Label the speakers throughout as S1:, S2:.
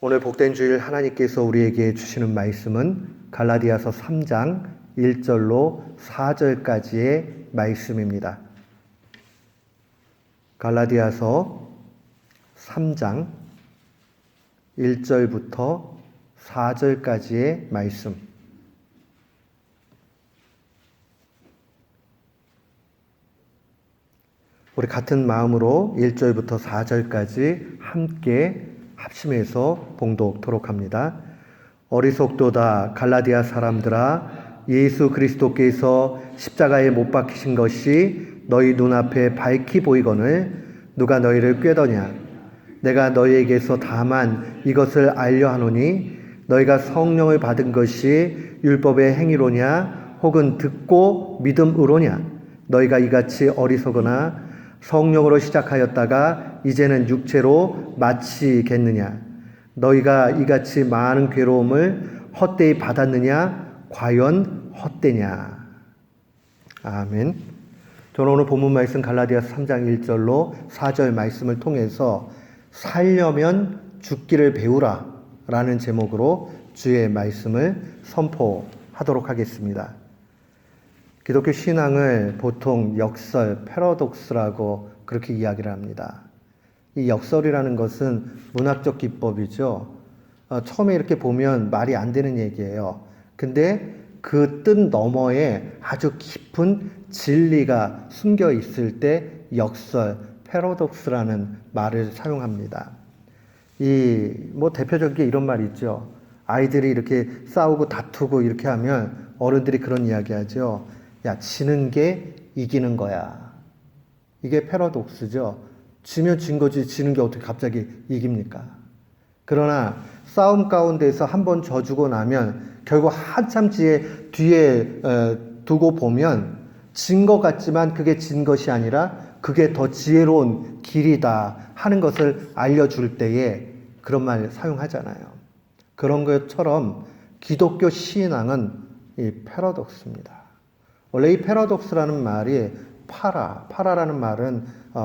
S1: 오늘 복된 주일 하나님께서 우리에게 주시는 말씀은 갈라디아서 3장 1절로 4절까지의 말씀입니다. 갈라디아서 3장 1절부터 4절까지의 말씀. 우리 같은 마음으로 1절부터 4절까지 함께 합심해서 봉독토록 합니다. 어리석도다 갈라디아 사람들아, 예수 그리스도께서 십자가에 못 박히신 것이 너희 눈앞에 밝히 보이거늘 누가 너희를 꾀더냐? 내가 너희에게서 다만 이것을 알려 하노니 너희가 성령을 받은 것이 율법의 행위로냐 혹은 듣고 믿음으로냐? 너희가 이같이 어리석거나 성령으로 시작하였다가 이제는 육체로 마치겠느냐? 너희가 이같이 많은 괴로움을 헛되이 받았느냐? 과연 헛되냐? 아멘. 저는 오늘 본문 말씀 갈라디아서 3장 1절로 4절 말씀을 통해서 살려면 죽기를 배우라 라는 제목으로 주의 말씀을 선포하도록 하겠습니다. 기독교 신앙을 보통 역설, 패러독스라고 그렇게 이야기를 합니다. 이 역설이라는 것은 문학적 기법이죠. 처음에 이렇게 보면 말이 안 되는 얘기예요. 근데 그 뜻 너머에 아주 깊은 진리가 숨겨 있을 때 역설, 패러독스라는 말을 사용합니다. 대표적인 게 이런 말이 있죠. 아이들이 이렇게 싸우고 다투고 이렇게 하면 어른들이 그런 이야기 하죠. 야, 지는 게 이기는 거야. 이게 패러독스죠. 지면 진 거지, 지는 게 어떻게 갑자기 이깁니까? 그러나 싸움 가운데서 한번 져주고 나면 결국 한참 뒤에 두고 보면 진 것 같지만 그게 진 것이 아니라 그게 더 지혜로운 길이다 하는 것을 알려줄 때에 그런 말 사용하잖아요. 그런 것처럼 기독교 신앙은 이 패러독스입니다. 원래 이 패러독스라는 말이 파라라는 말은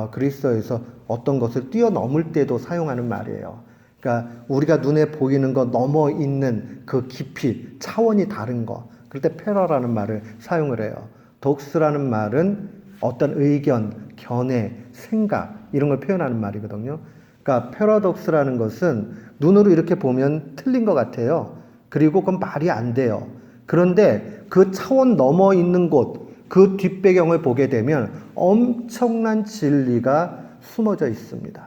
S1: 그리스어에서 어떤 것을 뛰어넘을 때도 사용하는 말이에요. 그러니까 우리가 눈에 보이는 것 넘어 있는 그 깊이, 차원이 다른 거. 그럴 때 패러라는 말을 사용을 해요. 독스라는 말은 어떤 의견, 견해, 생각 이런 걸 표현하는 말이거든요. 그러니까 패러독스라는 것은 눈으로 이렇게 보면 틀린 것 같아요. 그리고 그건 말이 안 돼요. 그런데 그 차원 넘어 있는 곳, 그 뒷배경을 보게 되면 엄청난 진리가 숨어져 있습니다.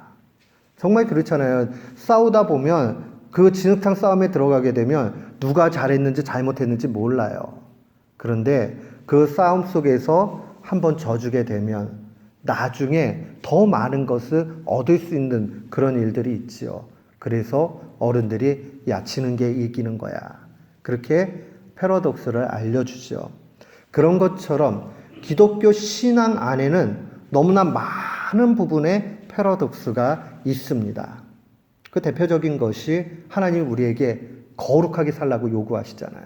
S1: 정말 그렇잖아요. 싸우다 보면 그 진흙탕 싸움에 들어가게 되면 누가 잘했는지 잘못했는지 몰라요. 그런데 그 싸움 속에서 한번 져주게 되면 나중에 더 많은 것을 얻을 수 있는 그런 일들이 있지요. 그래서 어른들이 야, 지는 게 이기는 거야. 그렇게 패러독스를 알려주죠. 그런 것처럼 기독교 신앙 안에는 너무나 많은 부분에 패러독스가 있습니다. 그 대표적인 것이 하나님이 우리에게 거룩하게 살라고 요구하시잖아요.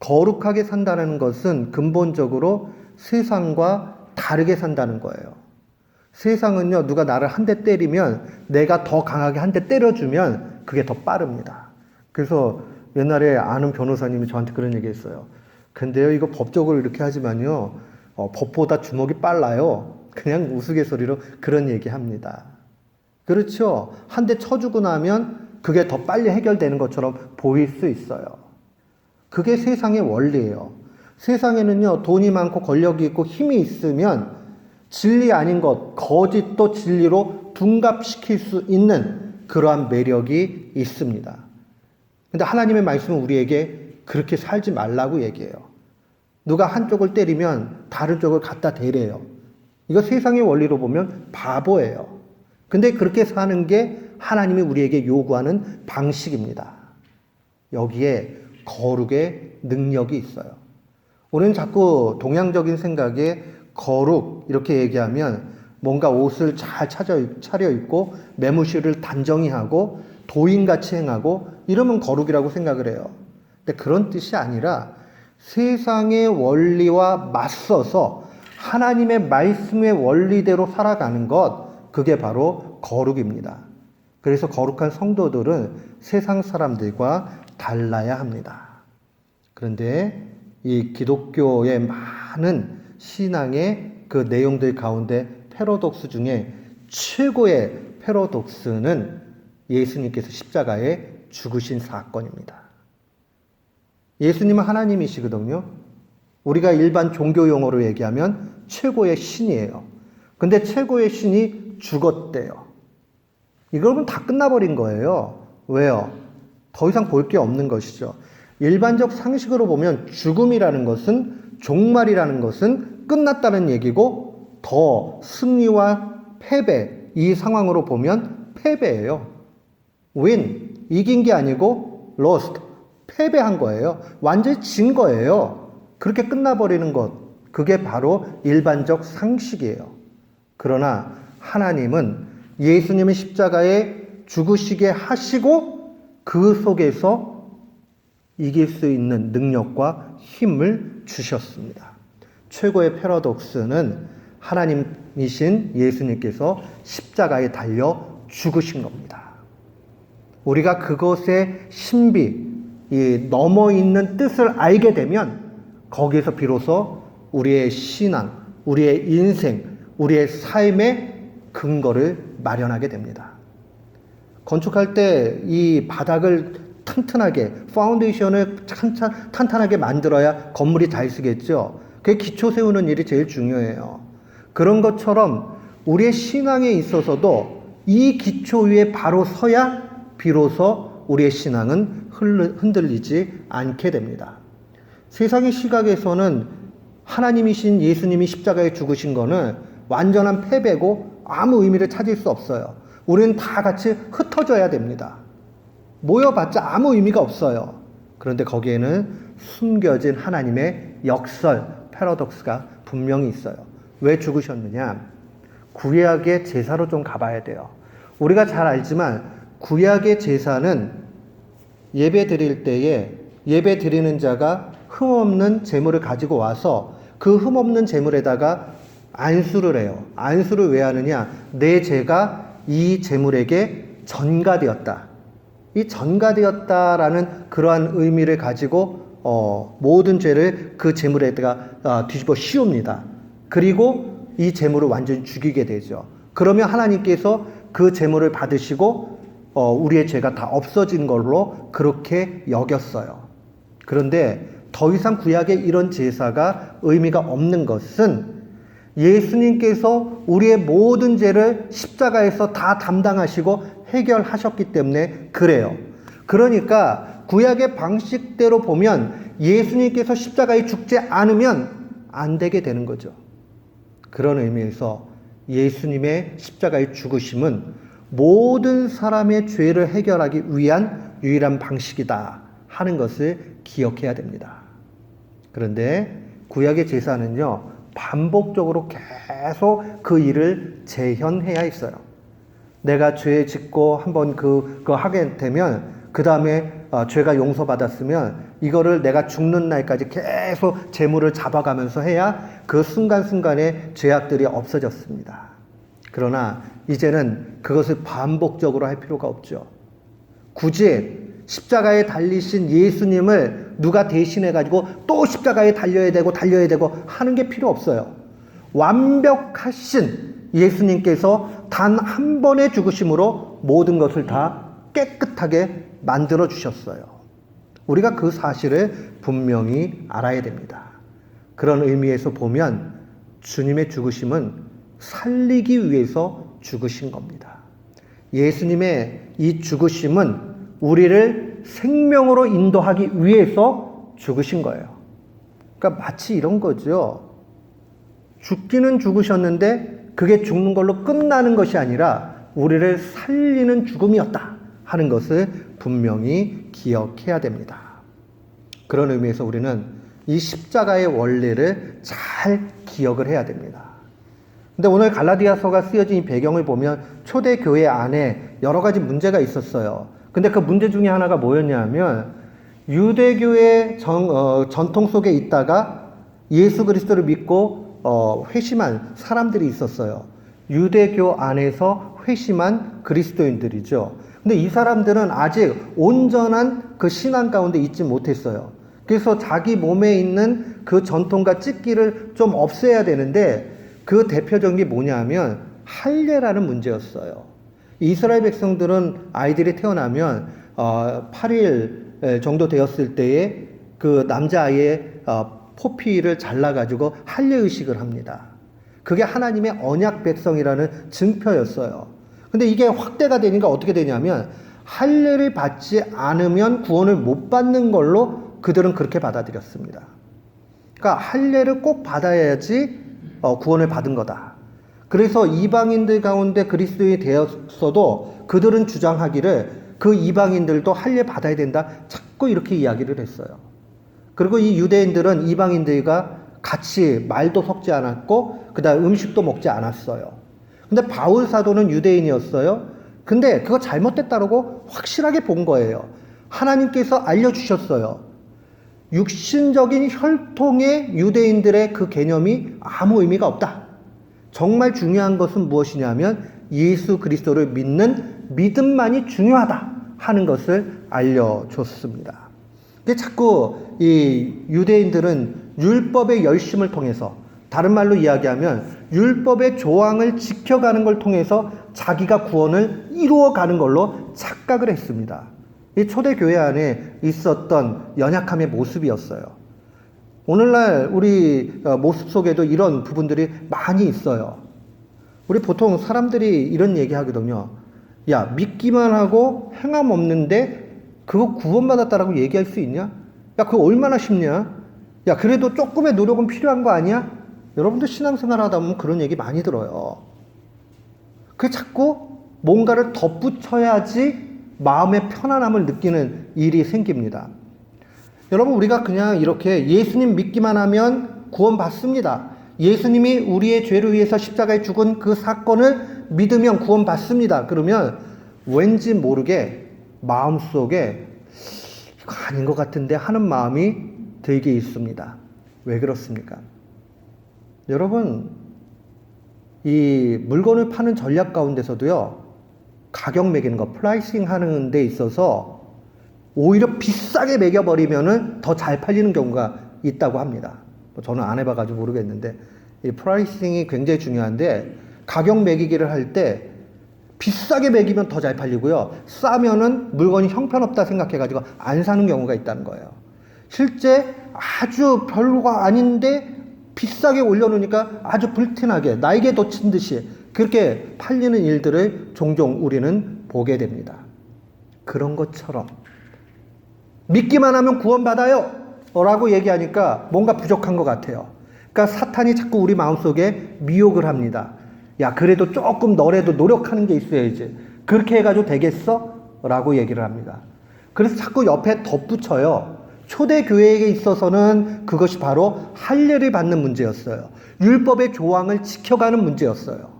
S1: 거룩하게 산다는 것은 근본적으로 세상과 다르게 산다는 거예요. 세상은요, 누가 나를 한 대 때리면 내가 더 강하게 한 대 때려주면 그게 더 빠릅니다. 그래서 옛날에 아는 변호사님이 저한테 그런 얘기 했어요. 근데요, 이거 법적으로 이렇게 하지만요, 법보다 주먹이 빨라요. 그냥 우스갯소리로 그런 얘기 합니다. 그렇죠? 한 대 쳐주고 나면 그게 더 빨리 해결되는 것처럼 보일 수 있어요. 그게 세상의 원리예요. 세상에는요, 돈이 많고 권력이 있고 힘이 있으면 진리 아닌 것, 거짓도 진리로 둔갑시킬 수 있는 그러한 매력이 있습니다. 근데 하나님의 말씀은 우리에게 그렇게 살지 말라고 얘기해요. 누가 한쪽을 때리면 다른 쪽을 갖다 대래요. 이거 세상의 원리로 보면 바보예요. 근데 그렇게 사는 게 하나님이 우리에게 요구하는 방식입니다. 여기에 거룩의 능력이 있어요. 우리는 자꾸 동양적인 생각에 거룩 이렇게 얘기하면 뭔가 옷을 잘 차려입고 매무실을 단정히 하고 도인같이 행하고 이러면 거룩이라고 생각을 해요. 근데 그런 뜻이 아니라 세상의 원리와 맞서서 하나님의 말씀의 원리대로 살아가는 것, 그게 바로 거룩입니다. 그래서 거룩한 성도들은 세상 사람들과 달라야 합니다. 그런데 이 기독교의 많은 신앙의 그 내용들 가운데 패러독스 중에 최고의 패러독스는 예수님께서 십자가에 죽으신 사건입니다. 예수님은 하나님이시거든요. 우리가 일반 종교 용어로 얘기하면 최고의 신이에요. 근데 최고의 신이 죽었대요. 이거는 다 끝나버린 거예요. 왜요? 더 이상 볼 게 없는 것이죠. 일반적 상식으로 보면 죽음이라는 것은, 종말이라는 것은 끝났다는 얘기고, 더 승리와 패배, 이 상황으로 보면 패배예요. win, 이긴 게 아니고 lost, 패배한 거예요. 완전히 진 거예요. 그렇게 끝나버리는 것, 그게 바로 일반적 상식이에요. 그러나 하나님은 예수님의 십자가에 죽으시게 하시고 그 속에서 이길 수 있는 능력과 힘을 주셨습니다. 최고의 패러독스는 하나님이신 예수님께서 십자가에 달려 죽으신 겁니다. 우리가 그것의 신비, 이 넘어있는 뜻을 알게 되면 거기에서 비로소 우리의 신앙, 우리의 인생, 우리의 삶의 근거를 마련하게 됩니다. 건축할 때 이 바닥을 튼튼하게, 파운데이션을 탄탄하게 만들어야 건물이 잘 쓰겠죠. 그게 기초 세우는 일이 제일 중요해요. 그런 것처럼 우리의 신앙에 있어서도 이 기초 위에 바로 서야 비로소 우리의 신앙은 흔들리지 않게 됩니다. 세상의 시각에서는 하나님이신 예수님이 십자가에 죽으신 거는 완전한 패배고 아무 의미를 찾을 수 없어요. 우리는 다 같이 흩어져야 됩니다. 모여봤자 아무 의미가 없어요. 그런데 거기에는 숨겨진 하나님의 역설, 패러독스가 분명히 있어요. 왜 죽으셨느냐? 구약의 제사로 좀 가봐야 돼요. 우리가 잘 알지만 구약의 제사는 예배 드릴 때에 예배 드리는 자가 흠없는 제물을 가지고 와서 그 흠없는 제물에다가 안수를 해요. 안수를 왜 하느냐? 내 죄가 이 제물에게 전가되었다. 이 전가되었다라는 그러한 의미를 가지고 모든 죄를 그 제물에다가 뒤집어 씌웁니다. 그리고 이 제물을 완전히 죽이게 되죠. 그러면 하나님께서 그 제물을 받으시고 우리의 죄가 다 없어진 걸로 그렇게 여겼어요. 그런데 더 이상 구약에 이런 제사가 의미가 없는 것은 예수님께서 우리의 모든 죄를 십자가에서 다 담당하시고 해결하셨기 때문에 그래요. 그러니까 구약의 방식대로 보면 예수님께서 십자가에 죽지 않으면 안 되게 되는 거죠. 그런 의미에서 예수님의 십자가의 죽으심은 모든 사람의 죄를 해결하기 위한 유일한 방식이다 하는 것을 기억해야 됩니다. 그런데 구약의 제사는요, 반복적으로 계속 그 일을 재현해야 했어요. 내가 죄 짓고 한번 그거 하게 되면 그 다음에 죄가 용서받았으면 이거를 내가 죽는 날까지 계속 제물을 잡아가면서 해야 그 순간순간에 죄악들이 없어졌습니다. 그러나 이제는 그것을 반복적으로 할 필요가 없죠. 굳이 십자가에 달리신 예수님을 누가 대신해가지고 또 십자가에 달려야 되고 하는 게 필요 없어요. 완벽하신 예수님께서 단 한 번의 죽으심으로 모든 것을 다 깨끗하게 만들어 주셨어요. 우리가 그 사실을 분명히 알아야 됩니다. 그런 의미에서 보면 주님의 죽으심은 살리기 위해서 죽으신 겁니다. 예수님의 이 죽으심은 우리를 생명으로 인도하기 위해서 죽으신 거예요. 그러니까 마치 이런 거죠. 죽기는 죽으셨는데 그게 죽는 걸로 끝나는 것이 아니라 우리를 살리는 죽음이었다 하는 것을 분명히 기억해야 됩니다. 그런 의미에서 우리는 이 십자가의 원리를 잘 기억을 해야 됩니다. 근데 오늘 갈라디아서가 쓰여진 이 배경을 보면 초대교회 안에 여러 가지 문제가 있었어요. 근데 그 문제 중에 하나가 뭐였냐면 유대교의 전통 속에 있다가 예수 그리스도를 믿고 회심한 사람들이 있었어요. 유대교 안에서 회심한 그리스도인들이죠. 근데 이 사람들은 아직 온전한 그 신앙 가운데 있지 못했어요. 그래서 자기 몸에 있는 그 전통과 찢기를 좀 없애야 되는데 그 대표적인 게 뭐냐면 할례라는 문제였어요. 이스라엘 백성들은 아이들이 태어나면 8일 정도 되었을 때에 그 남자아이의 포피를 잘라가지고 할례 의식을 합니다. 그게 하나님의 언약 백성이라는 증표였어요. 근데 이게 확대가 되니까 어떻게 되냐면 할례를 받지 않으면 구원을 못 받는 걸로 그들은 그렇게 받아들였습니다. 그러니까 할례를 꼭 받아야지 구원을 받은 거다. 그래서 이방인들 가운데 그리스도인이 되었어도 그들은 주장하기를 그 이방인들도 할례 받아야 된다. 자꾸 이렇게 이야기를 했어요. 그리고 이 유대인들은 이방인들과 같이 말도 섞지 않았고 그다음 음식도 먹지 않았어요. 근데 바울 사도는 유대인이었어요. 근데 그거 잘못됐다고 확실하게 본 거예요. 하나님께서 알려주셨어요. 육신적인 혈통의 유대인들의 그 개념이 아무 의미가 없다. 정말 중요한 것은 무엇이냐면 예수 그리스도를 믿는 믿음만이 중요하다 하는 것을 알려줬습니다. 근데 자꾸 이 유대인들은 율법의 열심을 통해서, 다른 말로 이야기하면 율법의 조항을 지켜가는 걸 통해서 자기가 구원을 이루어가는 걸로 착각을 했습니다. 이 초대교회 안에 있었던 연약함의 모습이었어요. 오늘날 우리 모습 속에도 이런 부분들이 많이 있어요. 우리 보통 사람들이 이런 얘기 하거든요. 야, 믿기만 하고 행함 없는데 그거 구원받았다라고 얘기할 수 있냐? 야, 그거 얼마나 쉽냐? 야, 그래도 조금의 노력은 필요한 거 아니야? 여러분들 신앙생활 하다 보면 그런 얘기 많이 들어요. 그 자꾸 뭔가를 덧붙여야지 마음의 편안함을 느끼는 일이 생깁니다. 여러분, 우리가 그냥 이렇게 예수님 믿기만 하면 구원받습니다. 예수님이 우리의 죄를 위해서 십자가에 죽은 그 사건을 믿으면 구원받습니다. 그러면 왠지 모르게 마음속에 이거 아닌 것 같은데 하는 마음이 들게 있습니다. 왜 그렇습니까? 여러분, 이 물건을 파는 전략 가운데서도요, 가격 매기는 거, 프라이싱 하는 데 있어서 오히려 비싸게 매겨버리면은 더 잘 팔리는 경우가 있다고 합니다. 저는 안 해봐가지고 모르겠는데, 이 프라이싱이 굉장히 중요한데, 가격 매기기를 할 때 비싸게 매기면 더 잘 팔리고요, 싸면은 물건이 형편없다 생각해가지고 안 사는 경우가 있다는 거예요. 실제 아주 별로가 아닌데 비싸게 올려놓으니까 아주 불티나게 날개 돋친 듯이 그렇게 팔리는 일들을 종종 우리는 보게 됩니다. 그런 것처럼 믿기만 하면 구원받아요 라고 얘기하니까 뭔가 부족한 것 같아요. 그러니까 사탄이 자꾸 우리 마음속에 미혹을 합니다. 야, 그래도 조금 너라도 노력하는 게 있어야지. 그렇게 해가지고 되겠어? 라고 얘기를 합니다. 그래서 자꾸 옆에 덧붙여요. 초대교회에게 있어서는 그것이 바로 할례를 받는 문제였어요. 율법의 조항을 지켜가는 문제였어요.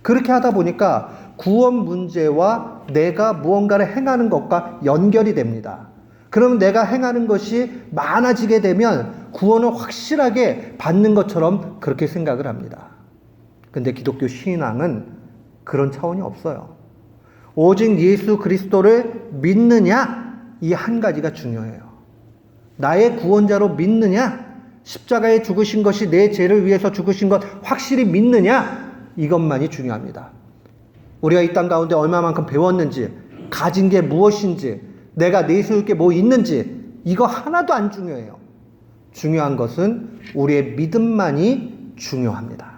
S1: 그렇게 하다 보니까 구원 문제와 내가 무언가를 행하는 것과 연결이 됩니다. 그러면 내가 행하는 것이 많아지게 되면 구원을 확실하게 받는 것처럼 그렇게 생각을 합니다. 근데 기독교 신앙은 그런 차원이 없어요. 오직 예수 그리스도를 믿느냐, 이 한 가지가 중요해요. 나의 구원자로 믿느냐, 십자가에 죽으신 것이 내 죄를 위해서 죽으신 것 확실히 믿느냐, 이것만이 중요합니다. 우리가 이 땅 가운데 얼마만큼 배웠는지, 가진 게 무엇인지, 내가 내세울 게 뭐 있는지, 이거 하나도 안 중요해요. 중요한 것은 우리의 믿음만이 중요합니다.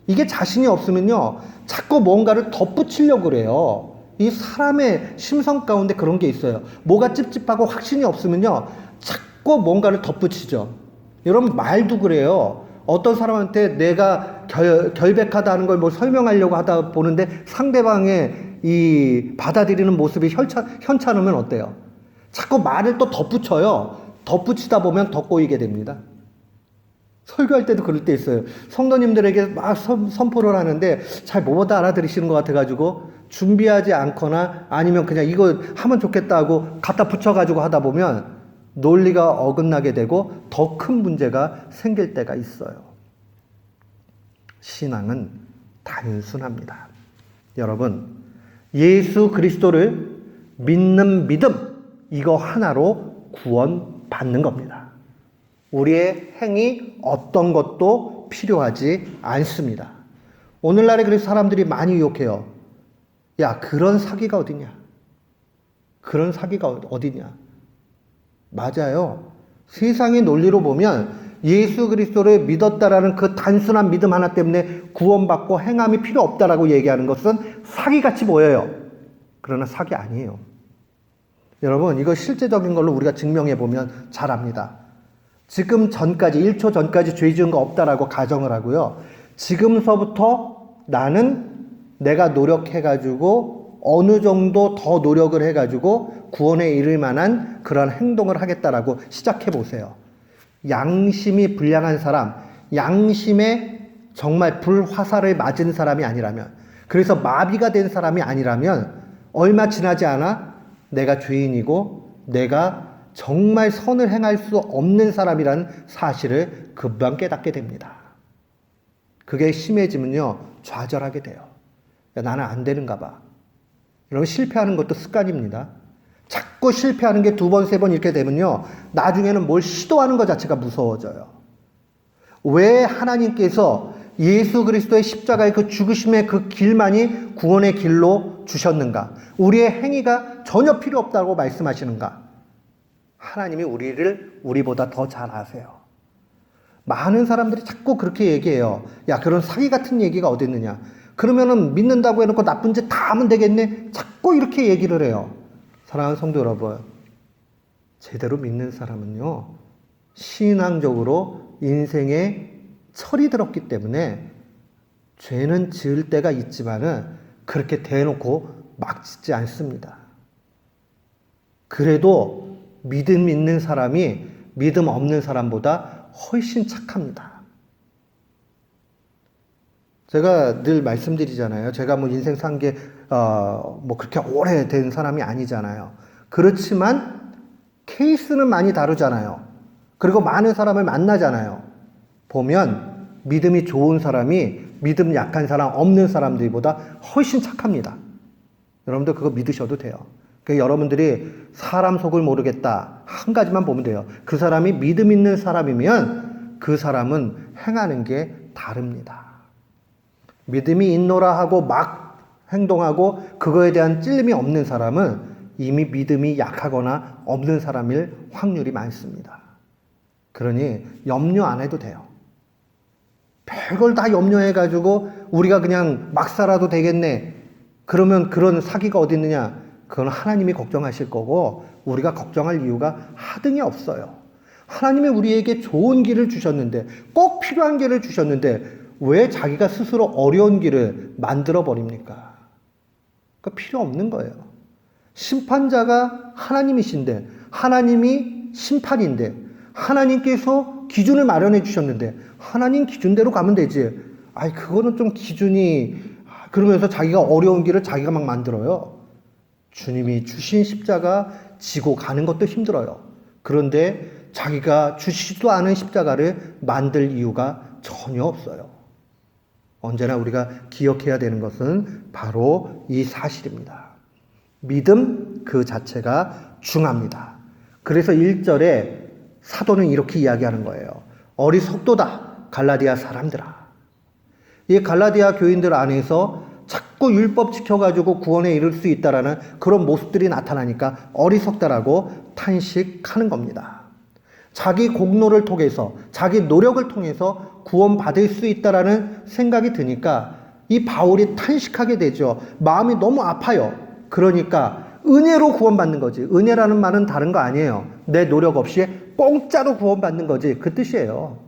S1: 이게 자신이 없으면요, 자꾸 뭔가를 덧붙이려고 그래요. 이 사람의 심성 가운데 그런 게 있어요. 뭐가 찝찝하고 확신이 없으면요, 자꾸 뭔가를 덧붙이죠. 여러분, 말도 그래요. 어떤 사람한테 내가 결백하다는 걸 뭐 설명하려고 하다 보는데 상대방의 이 받아들이는 모습이 현찮으면 어때요? 자꾸 말을 또 덧붙여요. 덧붙이다 보면 더 꼬이게 됩니다. 설교할 때도 그럴 때 있어요. 성도님들에게 막 선포를 하는데 잘 못 알아들으시는 것 같아가지고 준비하지 않거나 아니면 그냥 이거 하면 좋겠다 하고 갖다 붙여가지고 하다 보면 논리가 어긋나게 되고 더 큰 문제가 생길 때가 있어요. 신앙은 단순합니다. 여러분, 예수 그리스도를 믿는 믿음, 이거 하나로 구원받는 겁니다. 우리의 행위 어떤 것도 필요하지 않습니다. 오늘날에 그래서 사람들이 많이 유혹해요. 야, 그런 사기가 어디냐? 그런 사기가 어디냐? 맞아요. 세상의 논리로 보면 예수 그리스도를 믿었다라는 그 단순한 믿음 하나 때문에 구원받고 행함이 필요 없다라고 얘기하는 것은 사기같이 보여요. 그러나 사기 아니에요. 여러분, 이거 실제적인 걸로 우리가 증명해 보면 잘 압니다. 지금 전까지, 1초 전까지 죄 지은 거 없다라고 가정을 하고요. 지금서부터 나는 내가 노력해가지고 어느 정도 더 노력을 해가지고 구원에 이를 만한 그런 행동을 하겠다라고 시작해 보세요. 양심이 불량한 사람, 양심에 정말 불화살을 맞은 사람이 아니라면, 그래서 마비가 된 사람이 아니라면 얼마 지나지 않아 내가 죄인이고 내가 정말 선을 행할 수 없는 사람이라는 사실을 금방 깨닫게 됩니다. 그게 심해지면요, 좌절하게 돼요. 야, 나는 안 되는가 봐. 여러분, 실패하는 것도 습관입니다. 자꾸 실패하는 게 2번, 3번 이렇게 되면요, 나중에는 뭘 시도하는 것 자체가 무서워져요. 왜 하나님께서 예수 그리스도의 십자가의 그 죽으심의 그 길만이 구원의 길로 주셨는가? 우리의 행위가 전혀 필요 없다고 말씀하시는가? 하나님이 우리를 우리보다 더 잘 아세요. 많은 사람들이 자꾸 그렇게 얘기해요. 야, 그런 사기 같은 얘기가 어디 있느냐? 그러면은 믿는다고 해놓고 나쁜 짓 다 하면 되겠네? 자꾸 이렇게 얘기를 해요. 사랑하는 성도 여러분, 제대로 믿는 사람은요, 신앙적으로 인생에 철이 들었기 때문에 죄는 지을 때가 있지만은 그렇게 대놓고 막 짓지 않습니다. 그래도 믿음 있는 사람이 믿음 없는 사람보다 훨씬 착합니다. 제가 늘 말씀드리잖아요. 제가 뭐 인생 산 게 뭐 그렇게 오래된 사람이 아니잖아요. 그렇지만 케이스는 많이 다르잖아요. 그리고 많은 사람을 만나잖아요. 보면 믿음이 좋은 사람이 믿음 약한 사람, 없는 사람들보다 훨씬 착합니다. 여러분들 그거 믿으셔도 돼요. 그러니까 여러분들이 사람 속을 모르겠다, 한 가지만 보면 돼요. 그 사람이 믿음 있는 사람이면 그 사람은 행하는 게 다릅니다. 믿음이 있노라 하고 막 행동하고 그거에 대한 찔림이 없는 사람은 이미 믿음이 약하거나 없는 사람일 확률이 많습니다. 그러니 염려 안 해도 돼요. 별걸 다 염려해가지고 우리가 그냥 막 살아도 되겠네. 그러면 그런 사기가 어디 있느냐? 그건 하나님이 걱정하실 거고 우리가 걱정할 이유가 하등이 없어요. 하나님이 우리에게 좋은 길을 주셨는데, 꼭 필요한 길을 주셨는데 왜 자기가 스스로 어려운 길을 만들어 버립니까? 그 필요 없는 거예요. 심판자가 하나님이신데, 하나님이 심판인데, 하나님께서 기준을 마련해 주셨는데 하나님 기준대로 가면 되지. 아이, 그거는 좀 기준이, 그러면서 자기가 어려운 길을 자기가 막 만들어요. 주님이 주신 십자가 지고 가는 것도 힘들어요. 그런데 자기가 주시지도 않은 십자가를 만들 이유가 전혀 없어요. 언제나 우리가 기억해야 되는 것은 바로 이 사실입니다. 믿음 그 자체가 중요합니다. 그래서 1절에 사도는 이렇게 이야기하는 거예요. 어리석도다, 갈라디아 사람들아. 이 갈라디아 교인들 안에서 자꾸 율법 지켜가지고 구원에 이를 수 있다라는 그런 모습들이 나타나니까 어리석다라고 탄식하는 겁니다. 자기 공로를 통해서, 자기 노력을 통해서 구원받을 수 있다라는 생각이 드니까 이 바울이 탄식하게 되죠. 마음이 너무 아파요. 그러니까 은혜로 구원받는 거지. 은혜라는 말은 다른 거 아니에요. 내 노력 없이 공짜로 구원받는 거지. 그 뜻이에요.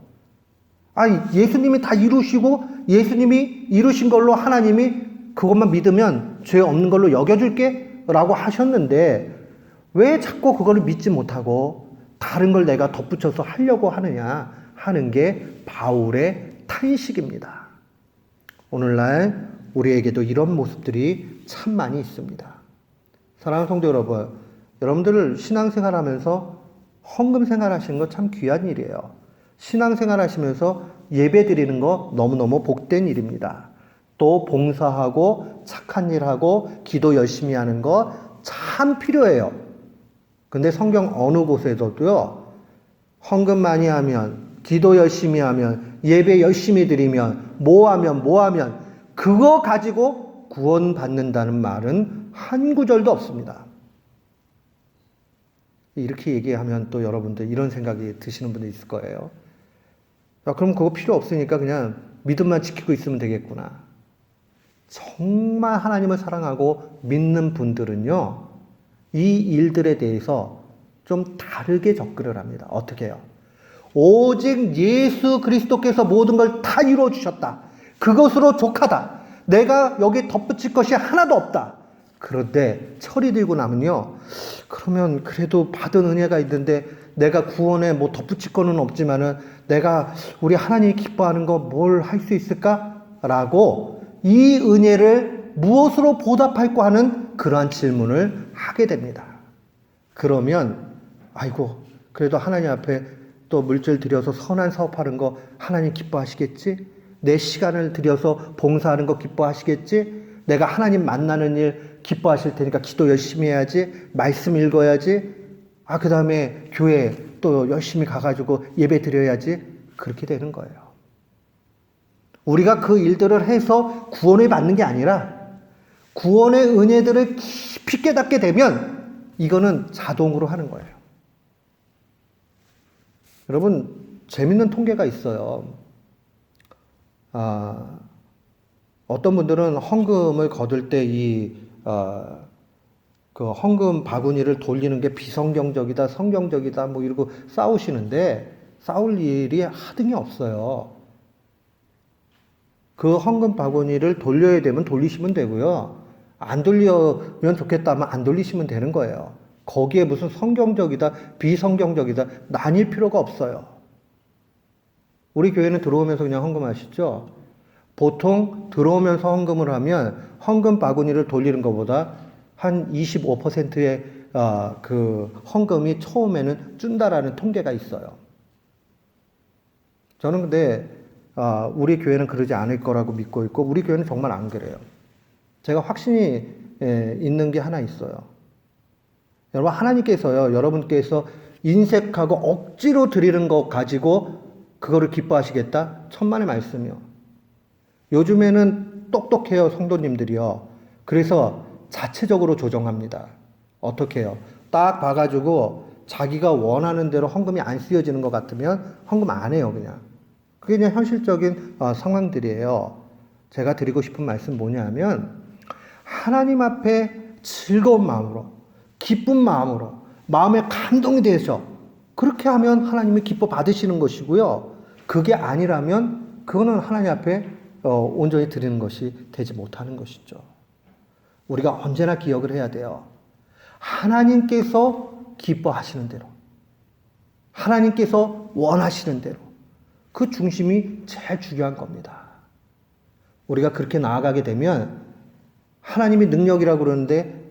S1: 아니, 예수님이 다 이루시고 예수님이 이루신 걸로 하나님이 그것만 믿으면 죄 없는 걸로 여겨줄게 라고 하셨는데 왜 자꾸 그거를 믿지 못하고 다른 걸 내가 덧붙여서 하려고 하느냐 하는 게 바울의 탄식입니다. 오늘날 우리에게도 이런 모습들이 참 많이 있습니다. 사랑하는 성도 여러분, 여러분들 신앙생활 하면서 헌금 생활 하시는 거 참 귀한 일이에요. 신앙생활 하시면서 예배 드리는 거 너무너무 복된 일입니다. 또 봉사하고 착한 일하고 기도 열심히 하는 거 참 필요해요. 근데 성경 어느 곳에서도요, 헌금 많이 하면, 기도 열심히 하면, 예배 열심히 드리면, 뭐 하면, 그거 가지고 구원받는다는 말은 한 구절도 없습니다. 이렇게 얘기하면 또 여러분들 이런 생각이 드시는 분들 있을 거예요. 야, 그럼 그거 필요 없으니까 그냥 믿음만 지키고 있으면 되겠구나. 정말 하나님을 사랑하고 믿는 분들은요, 이 일들에 대해서 좀 다르게 접근을 합니다. 어떻게 해요? 오직 예수 그리스도께서 모든 걸 다 이루어 주셨다. 그것으로 족하다. 내가 여기 덧붙일 것이 하나도 없다. 그런데 철이 들고 나면요, 그러면 그래도 받은 은혜가 있는데 내가 구원에 뭐 덧붙일 거는 없지만은 내가 우리 하나님이 기뻐하는 거 뭘 할 수 있을까? 라고 이 은혜를 무엇으로 보답할까 하는 그러한 질문을 하게 됩니다. 그러면 아이고 그래도 하나님 앞에 또 물질 들여서 선한 사업하는 거 하나님 기뻐하시겠지? 내 시간을 들여서 봉사하는 거 기뻐하시겠지? 내가 하나님 만나는 일 기뻐하실 테니까 기도 열심히 해야지, 말씀 읽어야지, 그 다음에 교회 또 열심히 가가지고 예배 드려야지. 그렇게 되는 거예요. 우리가 그 일들을 해서 구원을 받는 게 아니라 구원의 은혜들을 깊이 깨닫게 되면 이거는 자동으로 하는 거예요. 여러분, 재밌는 통계가 있어요. 어떤 분들은 헌금을 거둘 때 그 헌금 바구니를 돌리는 게 비성경적이다, 성경적이다, 뭐 이러고 싸우시는데 싸울 일이 하등이 없어요. 그 헌금 바구니를 돌려야 되면 돌리시면 되고요. 안 돌리면 좋겠다면 안 돌리시면 되는 거예요. 거기에 무슨 성경적이다, 비성경적이다 나뉠 필요가 없어요. 우리 교회는 들어오면서 그냥 헌금하시죠? 보통 들어오면서 헌금을 하면 헌금 바구니를 돌리는 것보다 한 25%의 그 헌금이 처음에는 준다라는 통계가 있어요. 저는 근데 우리 교회는 그러지 않을 거라고 믿고 있고 우리 교회는 정말 안 그래요. 제가 확신이 있는 게 하나 있어요. 여러분, 하나님께서요, 여러분께서 인색하고 억지로 드리는 것 가지고 그거를 기뻐하시겠다? 천만의 말씀이요. 요즘에는 똑똑해요, 성도님들이요. 그래서 자체적으로 조정합니다. 어떻게 해요? 딱 봐가지고 자기가 원하는 대로 헌금이 안 쓰여지는 것 같으면 헌금 안 해요, 그냥. 그게 그냥 현실적인 상황들이에요. 제가 드리고 싶은 말씀 뭐냐면, 하나님 앞에 즐거운 마음으로, 기쁜 마음으로, 마음에 감동이 되셔. 그렇게 하면 하나님이 기뻐 받으시는 것이고요. 그게 아니라면 그거는 하나님 앞에 온전히 드리는 것이 되지 못하는 것이죠. 우리가 언제나 기억을 해야 돼요. 하나님께서 기뻐하시는 대로, 하나님께서 원하시는 대로, 그 중심이 제일 중요한 겁니다. 우리가 그렇게 나아가게 되면 하나님이 능력이라고 그러는데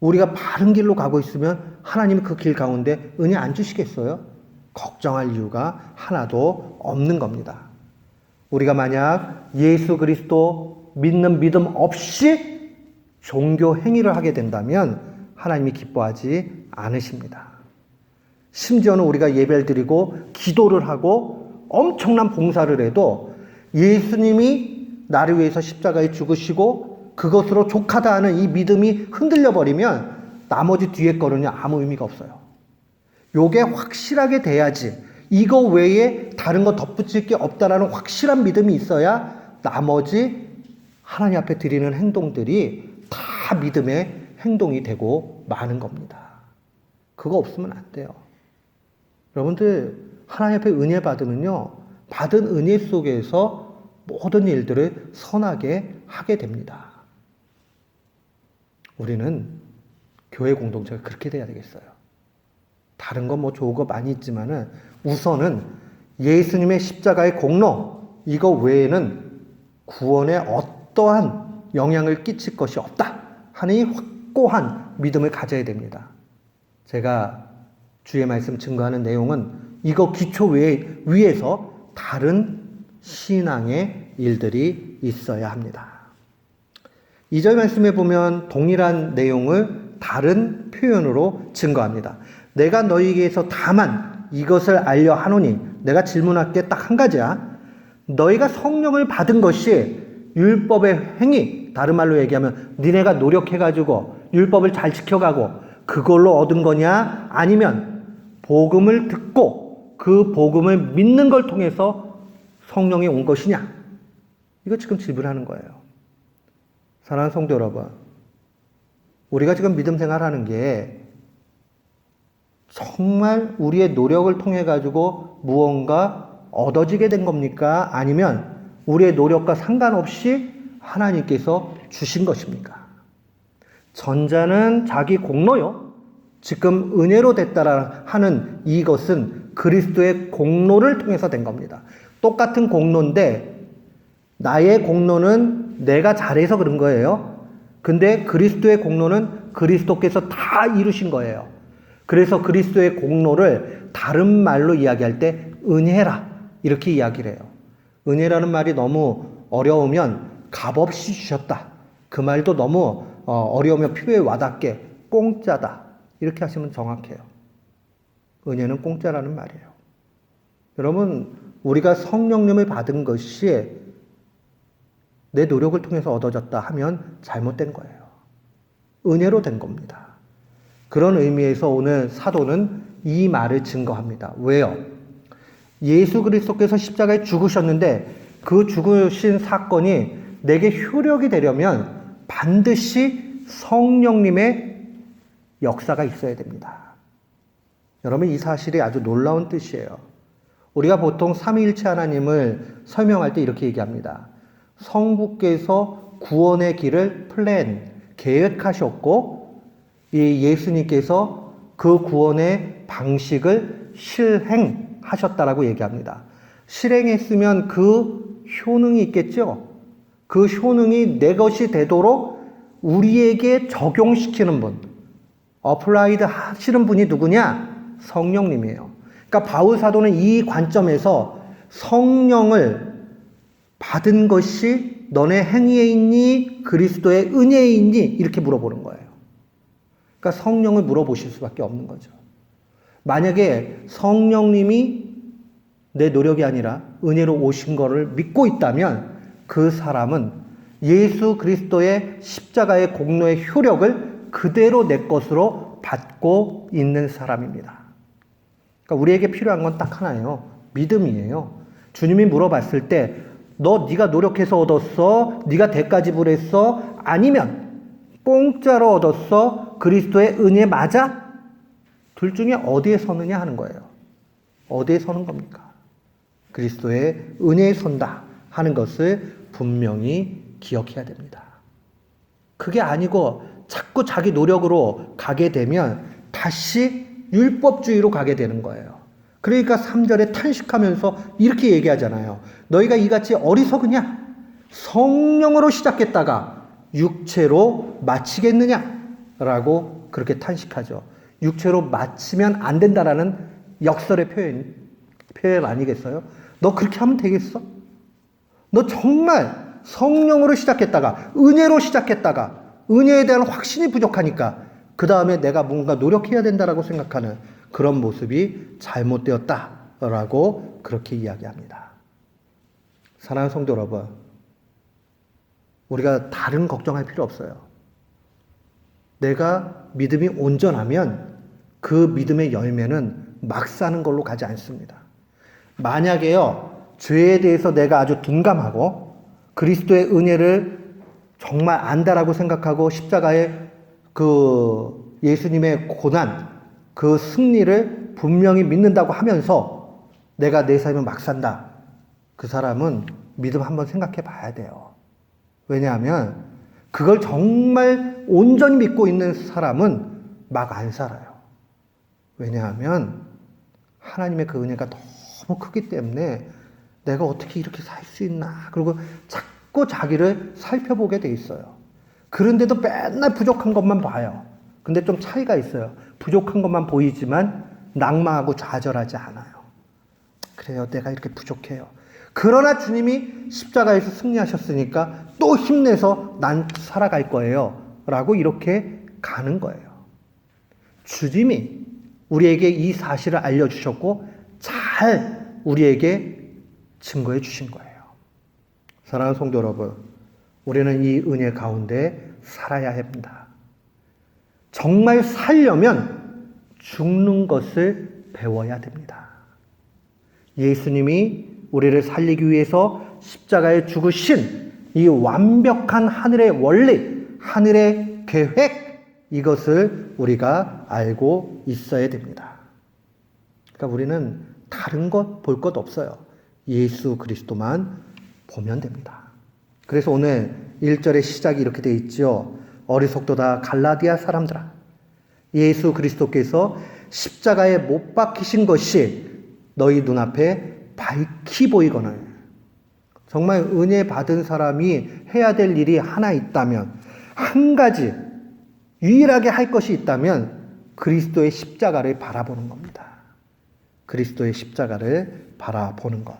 S1: 우리가 바른 길로 가고 있으면 하나님이 그 길 가운데 은혜 안 주시겠어요? 걱정할 이유가 하나도 없는 겁니다. 우리가 만약 예수 그리스도 믿는 믿음 없이 종교 행위를 하게 된다면 하나님이 기뻐하지 않으십니다. 심지어는 우리가 예배를 드리고 기도를 하고 엄청난 봉사를 해도 예수님이 나를 위해서 십자가에 죽으시고 그것으로 족하다 하는 이 믿음이 흔들려 버리면 나머지 뒤에 거는요 아무 의미가 없어요. 요게 확실하게 돼야지, 이거 외에 다른 거 덧붙일 게 없다라는 확실한 믿음이 있어야 나머지 하나님 앞에 드리는 행동들이 다 믿음의 행동이 되고 마는 겁니다. 그거 없으면 안 돼요. 여러분들, 하나님 앞에 은혜 받으면요, 받은 은혜 속에서 모든 일들을 선하게 하게 됩니다. 우리는 교회 공동체가 그렇게 돼야 되겠어요. 다른 건 뭐 좋은 거 많이 있지만은 우선은 예수님의 십자가의 공로, 이거 외에는 구원에 어떠한 영향을 끼칠 것이 없다 하는 이 확고한 믿음을 가져야 됩니다. 제가 주의 말씀 증거하는 내용은 이거 기초 위에서 다른 신앙의 일들이 있어야 합니다. 2절 말씀에 보면 동일한 내용을 다른 표현으로 증거합니다. 내가 너희에게서 다만 이것을 알려 하노니, 내가 질문할 게 딱 한 가지야. 너희가 성령을 받은 것이 율법의 행위, 다른 말로 얘기하면 니네가 노력해가지고 율법을 잘 지켜가고 그걸로 얻은 거냐, 아니면 복음을 듣고 그 복음을 믿는 걸 통해서 성령이 온 것이냐, 이거 지금 질문하는 거예요. 사랑하는 성도 여러분, 우리가 지금 믿음 생활하는 게 정말 우리의 노력을 통해 가지고 무언가 얻어지게 된 겁니까? 아니면 우리의 노력과 상관없이 하나님께서 주신 것입니까? 전자는 자기 공로요. 지금 은혜로 됐다라 하는 이것은 그리스도의 공로를 통해서 된 겁니다. 똑같은 공로인데 나의 공로는 내가 잘해서 그런 거예요. 근데 그리스도의 공로는 그리스도께서 다 이루신 거예요. 그래서 그리스도의 공로를 다른 말로 이야기할 때 은혜라 이렇게 이야기를 해요. 은혜라는 말이 너무 어려우면 값없이 주셨다. 그 말도 너무 어려우면 피부에 와닿게 공짜다. 이렇게 하시면 정확해요. 은혜는 공짜라는 말이에요. 여러분, 우리가 성령님을 받은 것이 내 노력을 통해서 얻어졌다 하면 잘못된 거예요. 은혜로 된 겁니다. 그런 의미에서 오늘 사도는 이 말을 증거합니다. 왜요? 예수 그리스도께서 십자가에 죽으셨는데 그 죽으신 사건이 내게 효력이 되려면 반드시 성령님의 역사가 있어야 됩니다. 여러분, 이 사실이 아주 놀라운 뜻이에요. 우리가 보통 삼위일체 하나님을 설명할 때 이렇게 얘기합니다. 성부께서 구원의 길을 계획하셨고 이 예수님께서 그 구원의 방식을 실행하셨다라고 얘기합니다. 실행했으면 그 효능이 있겠죠. 그 효능이 내 것이 되도록 우리에게 적용시키는 분, 어플라이드 하시는 분이 누구냐? 성령님이에요. 그러니까 바울 사도는 이 관점에서 성령을 받은 것이 너네 행위에 있니? 그리스도의 은혜에 있니? 이렇게 물어보는 거예요. 그러니까 성령을 물어보실 수밖에 없는 거죠. 만약에 성령님이 내 노력이 아니라 은혜로 오신 거를 믿고 있다면 그 사람은 예수 그리스도의 십자가의 공로의 효력을 그대로 내 것으로 받고 있는 사람입니다. 그러니까 우리에게 필요한 건 딱 하나예요. 믿음이에요. 주님이 물어봤을 때 너 네가 노력해서 얻었어? 네가 대가 지불했어? 아니면 공짜로 얻었어? 그리스도의 은혜 맞아? 둘 중에 어디에 서느냐 하는 거예요. 어디에 서는 겁니까? 그리스도의 은혜에 선다 하는 것을 분명히 기억해야 됩니다. 그게 아니고 자꾸 자기 노력으로 가게 되면 다시 율법주의로 가게 되는 거예요. 그러니까 3절에 탄식하면서 이렇게 얘기하잖아요. 너희가 이같이 어리석으냐? 성령으로 시작했다가 육체로 마치겠느냐? 라고 그렇게 탄식하죠. 육체로 마치면 안 된다라는 역설의 표현 아니겠어요? 너 그렇게 하면 되겠어? 너 정말 성령으로 시작했다가 은혜로 시작했다가 은혜에 대한 확신이 부족하니까 그 다음에 내가 뭔가 노력해야 된다라고 생각하는 그런 모습이 잘못되었다라고 그렇게 이야기합니다. 사랑하는 성도 여러분, 우리가 다른 걱정할 필요 없어요. 내가 믿음이 온전하면 그 믿음의 열매는 막 사는 걸로 가지 않습니다. 만약에요, 죄에 대해서 내가 아주 둔감하고 그리스도의 은혜를 정말 안다라고 생각하고 십자가의 그 예수님의 고난, 그 승리를 분명히 믿는다고 하면서 내가 내 삶을 막 산다. 그 사람은 믿음 한번 생각해 봐야 돼요. 왜냐하면 그걸 정말 온전히 믿고 있는 사람은 막 안 살아요. 왜냐하면 하나님의 그 은혜가 너무 크기 때문에 내가 어떻게 이렇게 살 수 있나. 그리고 자꾸 자기를 살펴보게 돼 있어요. 그런데도 맨날 부족한 것만 봐요. 근데 좀 차이가 있어요. 부족한 것만 보이지만 낙망하고 좌절하지 않아요. 그래요. 내가 이렇게 부족해요. 그러나 주님이 십자가에서 승리하셨으니까 또 힘내서 난 살아갈 거예요. 라고 이렇게 가는 거예요. 주님이 우리에게 이 사실을 알려주셨고 잘 우리에게 증거해 주신 거예요. 사랑하는 성도 여러분, 우리는 이 은혜 가운데 살아야 합니다. 정말 살려면 죽는 것을 배워야 됩니다. 예수님이 우리를 살리기 위해서 십자가에 죽으신 이 완벽한 하늘의 원리, 하늘의 계획, 이것을 우리가 알고 있어야 됩니다. 그러니까 우리는 다른 것 볼 것 없어요. 예수 그리스도만 보면 됩니다. 그래서 오늘 1절의 시작이 이렇게 되어 있죠. 어리석도다 갈라디아 사람들아, 예수 그리스도께서 십자가에 못 박히신 것이 너희 눈앞에 밝히 보이거늘. 정말 은혜 받은 사람이 해야 될 일이 하나 있다면, 한 가지 유일하게 할 것이 있다면 그리스도의 십자가를 바라보는 겁니다. 그리스도의 십자가를 바라보는 것.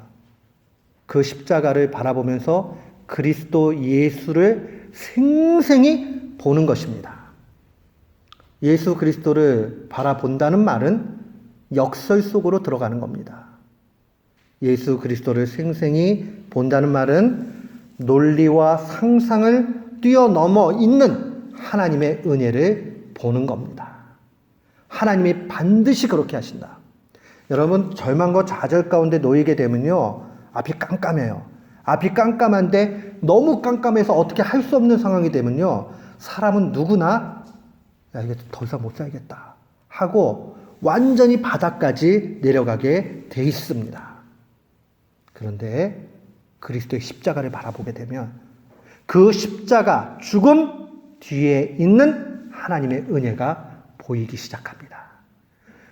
S1: 그 십자가를 바라보면서 그리스도 예수를 생생히 보는 것입니다. 예수 그리스도를 바라본다는 말은 역설 속으로 들어가는 겁니다. 예수 그리스도를 생생히 본다는 말은 논리와 상상을 뛰어넘어 있는 하나님의 은혜를 보는 겁니다. 하나님이 반드시 그렇게 하신다. 여러분, 절망과 좌절 가운데 놓이게 되면요, 앞이 깜깜해요. 앞이 깜깜한데 너무 깜깜해서 어떻게 할 수 없는 상황이 되면요, 사람은 누구나 야, 이게 더 이상 못 살겠다 하고 완전히 바닥까지 내려가게 돼 있습니다. 그런데 그리스도의 십자가를 바라보게 되면 그 십자가, 죽음 뒤에 있는 하나님의 은혜가 보이기 시작합니다.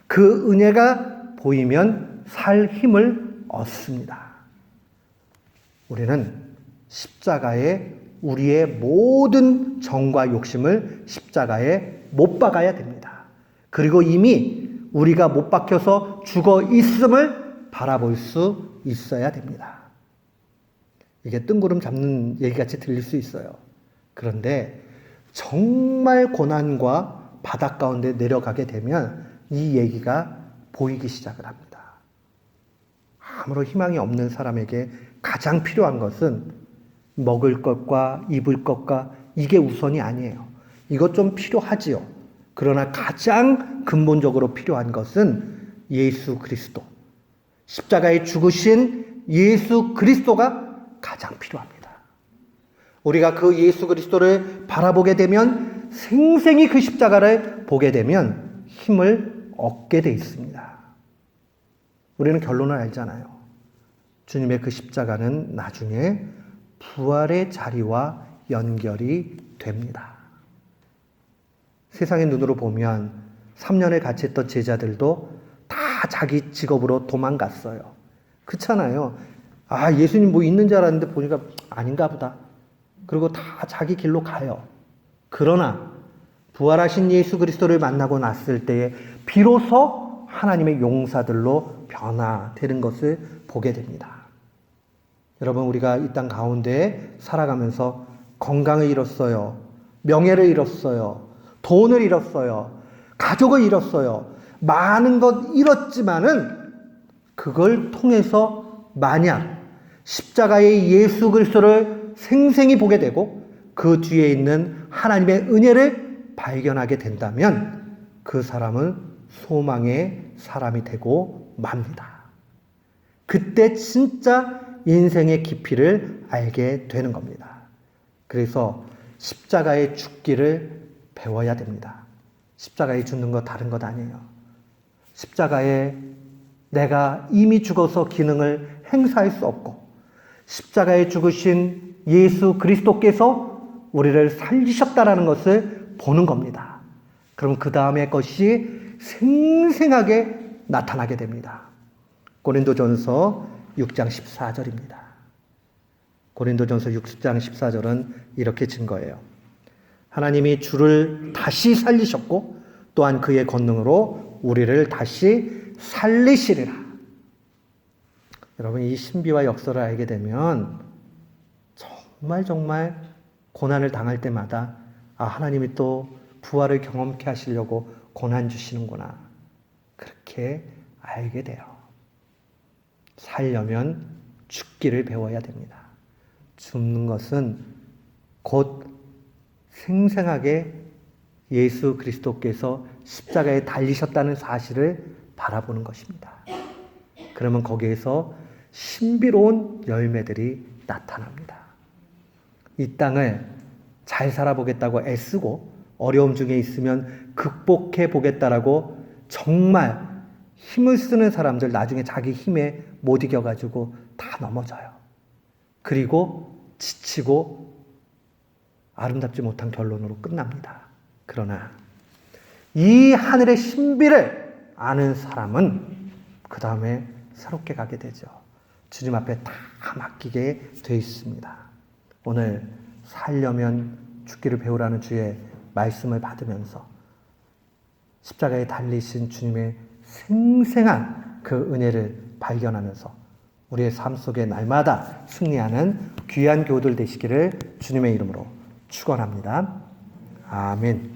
S1: 그 은혜가 보이면 살 힘을 얻습니다. 우리는 십자가에 우리의 모든 정과 욕심을 십자가에 못 박아야 됩니다. 그리고 이미 우리가 못 박혀서 죽어 있음을 바라볼 수 있어야 됩니다. 이게 뜬구름 잡는 얘기같이 들릴 수 있어요. 그런데 정말 고난과 바닥 가운데 내려가게 되면 이 얘기가 보이기 시작을 합니다. 아무런 희망이 없는 사람에게 가장 필요한 것은 먹을 것과 입을 것과 이게 우선이 아니에요. 이것 좀 필요하지요. 그러나 가장 근본적으로 필요한 것은 예수 그리스도, 십자가에 죽으신 예수 그리스도가 가장 필요합니다. 우리가 그 예수 그리스도를 바라보게 되면, 생생히 그 십자가를 보게 되면 힘을 얻게 돼 있습니다. 우리는 결론을 알잖아요. 주님의 그 십자가는 나중에 부활의 자리와 연결이 됩니다. 세상의 눈으로 보면 3년을 같이 했던 제자들도 다 자기 직업으로 도망갔어요. 그렇잖아요. 아, 예수님 뭐 있는 줄 알았는데 보니까 아닌가 보다. 그리고 다 자기 길로 가요. 그러나 부활하신 예수 그리스도를 만나고 났을 때에 비로소 하나님의 용사들로 변화되는 것을 보게 됩니다. 여러분, 우리가 이 땅 가운데 살아가면서 건강을 잃었어요. 명예를 잃었어요. 돈을 잃었어요. 가족을 잃었어요. 많은 것 잃었지만은 그걸 통해서 만약 십자가의 예수 그리스도를 생생히 보게 되고 그 뒤에 있는 하나님의 은혜를 발견하게 된다면 그 사람은 소망의 사람이 되고 맙니다. 그때 진짜 인생의 깊이를 알게 되는 겁니다. 그래서 십자가의 죽기를 배워야 됩니다. 십자가에 죽는 거 다른 것 아니에요. 십자가에 내가 이미 죽어서 기능을 행사할 수 없고 십자가에 죽으신 예수 그리스도께서 우리를 살리셨다라는 것을 보는 겁니다. 그럼 그 다음의 것이 생생하게 나타나게 됩니다. 고린도전서 6장 14절입니다. 고린도전서 6장 14절은 이렇게 증거해요. 하나님이 주를 다시 살리셨고 또한 그의 권능으로 우리를 다시 살리시리라. 여러분, 이 신비와 역사를 알게 되면 정말 고난을 당할 때마다 하나님이 또 부활을 경험케 하시려고 고난 주시는구나, 그렇게 알게 돼요. 살려면 죽기를 배워야 됩니다. 죽는 것은 곧 생생하게 예수 그리스도께서 십자가에 달리셨다는 사실을 바라보는 것입니다. 그러면 거기에서 신비로운 열매들이 나타납니다. 이 땅을 잘 살아보겠다고 애쓰고 어려움 중에 있으면 극복해 보겠다라고 정말 힘을 쓰는 사람들, 나중에 자기 힘에 못 이겨가지고 다 넘어져요. 그리고 지치고 아름답지 못한 결론으로 끝납니다. 그러나 이 하늘의 신비를 아는 사람은 그 다음에 새롭게 가게 되죠. 주님 앞에 다 맡기게 돼 있습니다. 오늘 살려면 죽기를 배우라는 주의 말씀을 받으면서 십자가에 달리신 주님의 생생한 그 은혜를 발견하면서 우리의 삶 속에 날마다 승리하는 귀한 교우들 되시기를 주님의 이름으로 축원합니다. 아멘.